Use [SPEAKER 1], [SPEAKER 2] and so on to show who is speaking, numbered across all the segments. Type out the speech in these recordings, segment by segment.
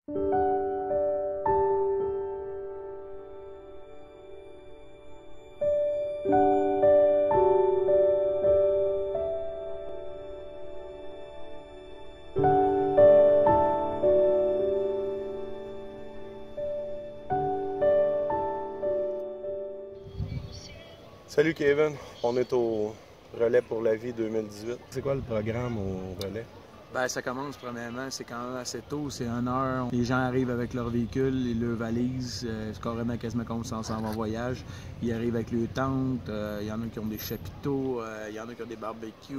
[SPEAKER 1] Salut Kevin, on est au Relais pour la vie 2018. C'est quoi le programme au Relais?
[SPEAKER 2] Bien, ça commence premièrement, c'est quand même assez tôt, c'est 1h. Les gens arrivent avec leur véhicule et leurs valises, c'est carrément quasiment comme si on s'en va en voyage. Ils arrivent avec leurs tentes, il y en a qui ont des chapiteaux, il y en a qui ont des barbecues,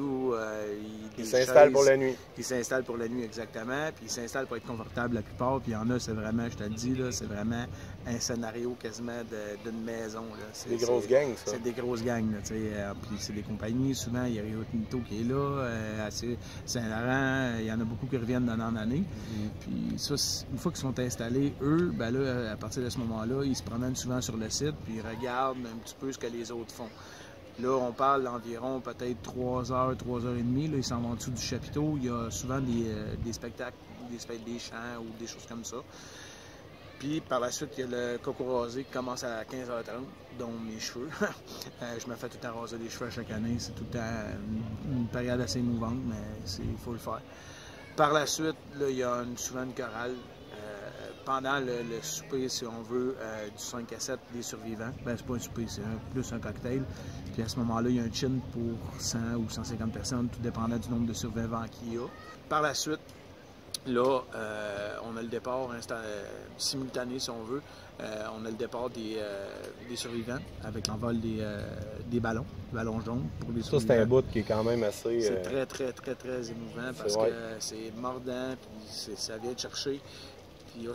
[SPEAKER 1] Ils s'installent pour la nuit.
[SPEAKER 2] Ils s'installent pour la nuit, exactement. Puis ils s'installent pour être confortables la plupart. Puis il y en a, c'est vraiment, je te le dis, c'est vraiment un scénario quasiment d'une maison.
[SPEAKER 1] C'est des grosses gangs, ça.
[SPEAKER 2] C'est des grosses gangs, tu sais. Puis c'est des compagnies, souvent, il y a Rio Tinto qui est là, Saint-Laurent. Il y en a beaucoup qui reviennent d'année en année. Puis ça, une fois qu'ils sont installés, eux, ben là, à partir de ce moment-là, ils se promènent souvent sur le site, puis ils regardent un petit peu ce que les autres font. Là, on parle d'environ peut-être 3 heures, 3 heures et demie. Là, ils s'en vont en dessous du chapiteau. Il y a souvent des spectacles, des chants ou des choses comme ça. Puis par la suite, il y a le coco rasé qui commence à 15h30, dont mes cheveux. Je me fais tout le temps raser les cheveux à chaque année. C'est tout le temps une période assez émouvante, mais il faut le faire. Par la suite, là, il y a souvent une chorale. Pendant le souper, si on veut, du 5 à 7 des survivants. Ben, c'est pas un souper, c'est plus un cocktail. Puis à ce moment-là, il y a un chin pour 100 ou 150 personnes, tout dépendant du nombre de survivants qu'il y a. Par la suite, là, on a le départ simultané, si on veut. On a le départ des survivants avec l'envol des ballons jaunes pour les survivants.
[SPEAKER 1] Ça, c'est un bout qui est quand même assez...
[SPEAKER 2] C'est très émouvant parce que c'est mordant, puis ça vient te chercher.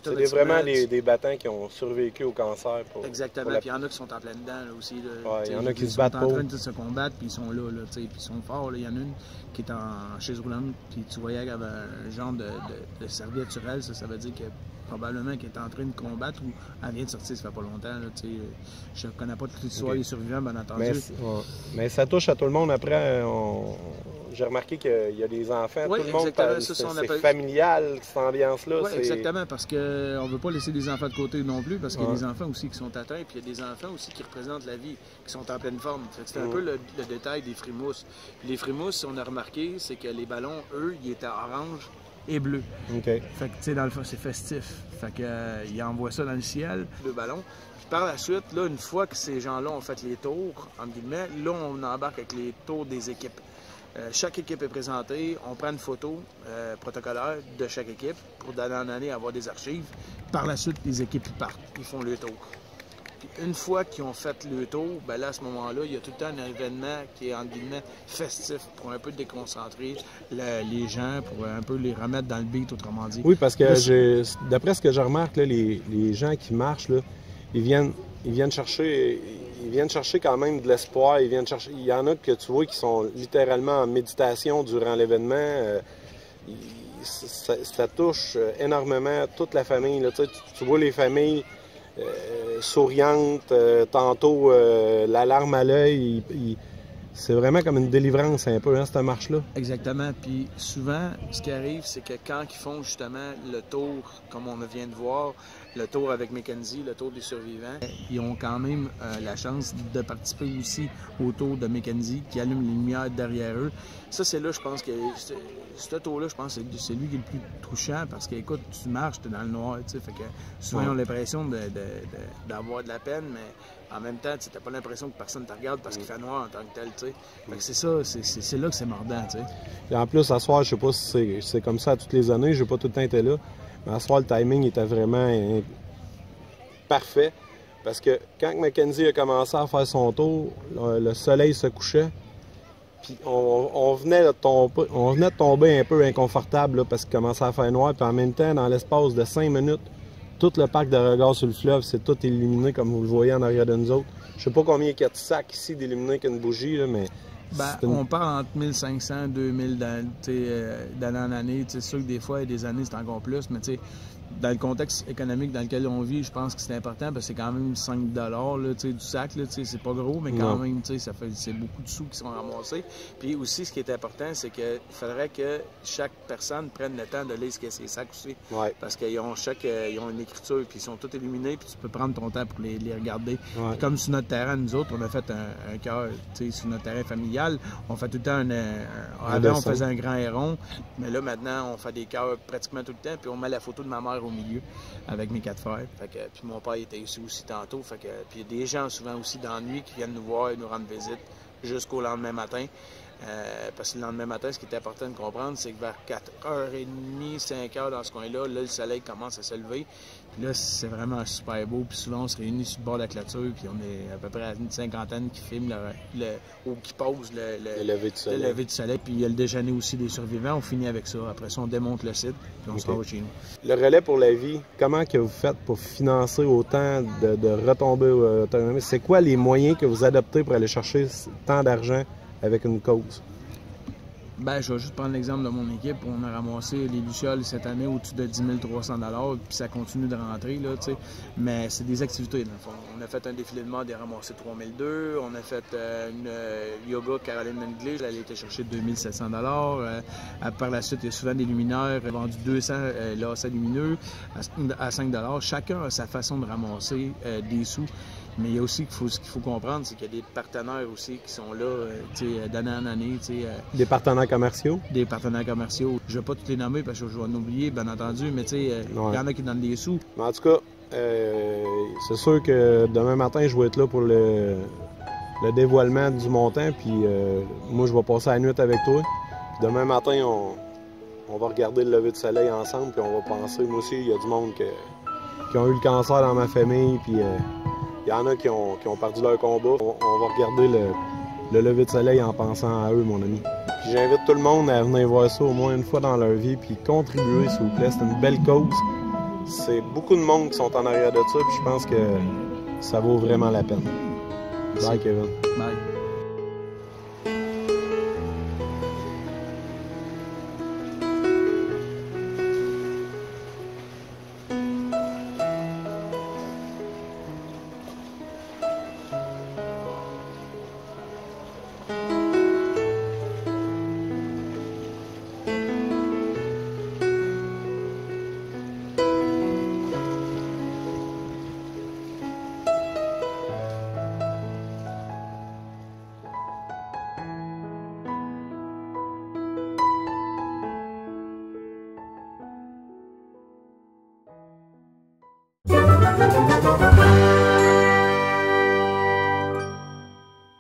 [SPEAKER 1] C'est vraiment des battants qui ont survécu au cancer.
[SPEAKER 2] Exactement, puis il y en a qui sont en plein dedans là, aussi.
[SPEAKER 1] Il y en a qui se battent
[SPEAKER 2] pour. Ils sont en train de se combattre, puis ils sont là, puis ils sont forts. Il y en a une qui est en chaise roulante, puis tu voyais qu'elle avait un genre de serviette sur elle. Ça veut dire que probablement qu'elle est en train de combattre ou elle vient de sortir, ça fait pas longtemps. Là, je ne connais pas toute l'histoire des survivants, bien entendu.
[SPEAKER 1] Mais ça touche à tout le monde. Après, j'ai remarqué qu'il y a des enfants,
[SPEAKER 2] oui,
[SPEAKER 1] tout le monde, c'est familial, cette ambiance-là.
[SPEAKER 2] Oui, exactement, parce qu'on ne veut pas laisser les enfants de côté non plus, parce qu'il y a des enfants aussi qui sont atteints, puis il y a des enfants aussi qui représentent la vie, qui sont en pleine forme. C'est un peu le détail des frimousses. Les frimousses, si on a remarqué, c'est que les ballons, eux, ils étaient orange et bleu. Fait que, tu sais, dans le fond, c'est festif. Fait que, ils envoient ça dans le ciel, le ballon. Puis par la suite, là, une fois que ces gens-là ont fait les tours, entre guillemets, là, on embarque avec les tours des équipes. Chaque équipe est présentée, on prend une photo protocolaire de chaque équipe pour d'année en année avoir des archives. Par la suite, les équipes partent, ils font le tour. Puis une fois qu'ils ont fait le tour, ben là, à ce moment-là, il y a tout le temps un événement qui est, entre guillemets, festif pour un peu déconcentrer les gens, pour un peu les remettre dans le beat, autrement dit.
[SPEAKER 1] Oui, parce que d'après ce que je remarque, là, les gens qui marchent, là, ils viennent chercher quand même de l'espoir. Il y en a que tu vois qui sont littéralement en méditation durant l'événement. Ça touche énormément toute la famille. Là. Tu vois les familles souriantes, tantôt la larme à l'œil. C'est vraiment comme une délivrance un peu, hein, cette marche-là.
[SPEAKER 2] Exactement. Puis souvent, ce qui arrive, c'est que quand ils font justement le tour, comme on vient de voir, le tour avec Mackenzie, le tour des survivants, ils ont quand même la chance de participer aussi au tour de Mackenzie qui allume les lumières derrière eux. Ça, c'est là, je pense que ce tour-là, je pense que c'est lui qui est le plus touchant parce que, écoute, tu marches, tu es dans le noir, tu sais, fait que souvent, ils ont l'impression d'avoir de la peine, mais en même temps, tu n'as pas l'impression que personne te regarde parce qu'il fait noir en tant que tel, tu sais. Fait que c'est ça, c'est là que c'est mordant, tu sais.
[SPEAKER 1] Et en plus, à soir, je sais pas si c'est comme ça toutes les années, je n'ai pas tout le temps été là, mais à soir, le timing était vraiment parfait parce que quand Mackenzie a commencé à faire son tour, le soleil se couchait, puis on venait de tomber un peu inconfortable là, parce qu'il commençait à faire noir, puis en même temps, dans l'espace de 5 minutes, tout le parc de regard sur le fleuve, c'est tout illuminé comme vous le voyez en arrière de nous autres. Je sais pas combien il y a de sacs ici d'illuminés qu'une bougie, là, mais...
[SPEAKER 2] On parle entre 1500 et 2000 d'année en année. C'est sûr que des fois, il y a des années, c'est encore plus, mais dans le contexte économique dans lequel on vit, je pense que c'est important parce que c'est quand même 5 $ là, du sac. C'est pas gros, mais quand même, c'est beaucoup de sous qui sont ramassés. Puis aussi, ce qui est important, c'est qu'il faudrait que chaque personne prenne le temps de lire ce qu'il y a ces sacs aussi.
[SPEAKER 1] Ouais.
[SPEAKER 2] Parce qu'ils ont une écriture, puis ils sont tous illuminés, puis tu peux prendre ton temps pour les regarder.
[SPEAKER 1] Ouais.
[SPEAKER 2] Comme sur notre terrain, nous autres, on a fait un cœur, sur notre terrain familial, on fait tout le temps avant, on faisait un grand héron, mais là, maintenant, on fait des cœurs pratiquement tout le temps, puis on met la photo de ma mère au milieu avec mes 4 frères. Puis mon père était ici aussi tantôt. Puis il y a des gens souvent aussi dans la nuit qui viennent nous voir et nous rendre visite jusqu'au lendemain matin. Parce que le lendemain matin, ce qui est important de comprendre, c'est que vers 4h30, 5h dans ce coin-là, là, le soleil commence à se lever. Puis là, c'est vraiment super beau. Puis souvent, on se réunit sur le bord de la clôture, puis on est à peu près à une cinquantaine qui filment ou qui posent le lever du soleil. Puis il y a le déjeuner aussi des survivants. On finit avec ça. Après ça, on démonte le site, puis on se rend chez nous.
[SPEAKER 1] Le relais pour la vie, comment que vous faites pour financer autant de retombées autonomies? C'est quoi les moyens que vous adoptez pour aller chercher tant d'argent avec une cause?
[SPEAKER 2] Ben, je vais juste prendre l'exemple de mon équipe. On a ramassé les lucioles cette année au-dessus de 10 300 $, puis ça continue de rentrer, là, tu sais. Mais c'est des activités, dans le fond. On a fait un défilé de mode et ramassé 3002. On a fait une yoga Caroline English, elle a été chercher 2700 $. Par la suite, il y a souvent des luminaires vendus 200 lacets lumineux à 5 $. Chacun a sa façon de ramasser des sous. Mais il y a aussi ce qu'il faut comprendre, c'est qu'il y a des partenaires aussi qui sont là d'année en année.
[SPEAKER 1] Des partenaires commerciaux?
[SPEAKER 2] Des partenaires commerciaux. Je ne vais pas tous les nommer parce que je vais en oublier, bien entendu, mais il y en a qui donnent des sous.
[SPEAKER 1] Mais en tout cas, c'est sûr que demain matin, je vais être là pour le dévoilement du montant. Puis moi, je vais passer la nuit avec toi. Puis demain matin, on va regarder le lever du soleil ensemble. Puis on va penser, moi aussi, il y a du monde qui ont eu le cancer dans ma famille. Puis il y en a qui ont perdu leur combat. On va regarder le lever de soleil en pensant à eux, mon ami. Puis j'invite tout le monde à venir voir ça au moins une fois dans leur vie, puis contribuer, s'il vous plaît. C'est une belle cause. C'est beaucoup de monde qui sont en arrière de ça, puis je pense que ça vaut vraiment la peine. Bye, Kevin.
[SPEAKER 2] Bye.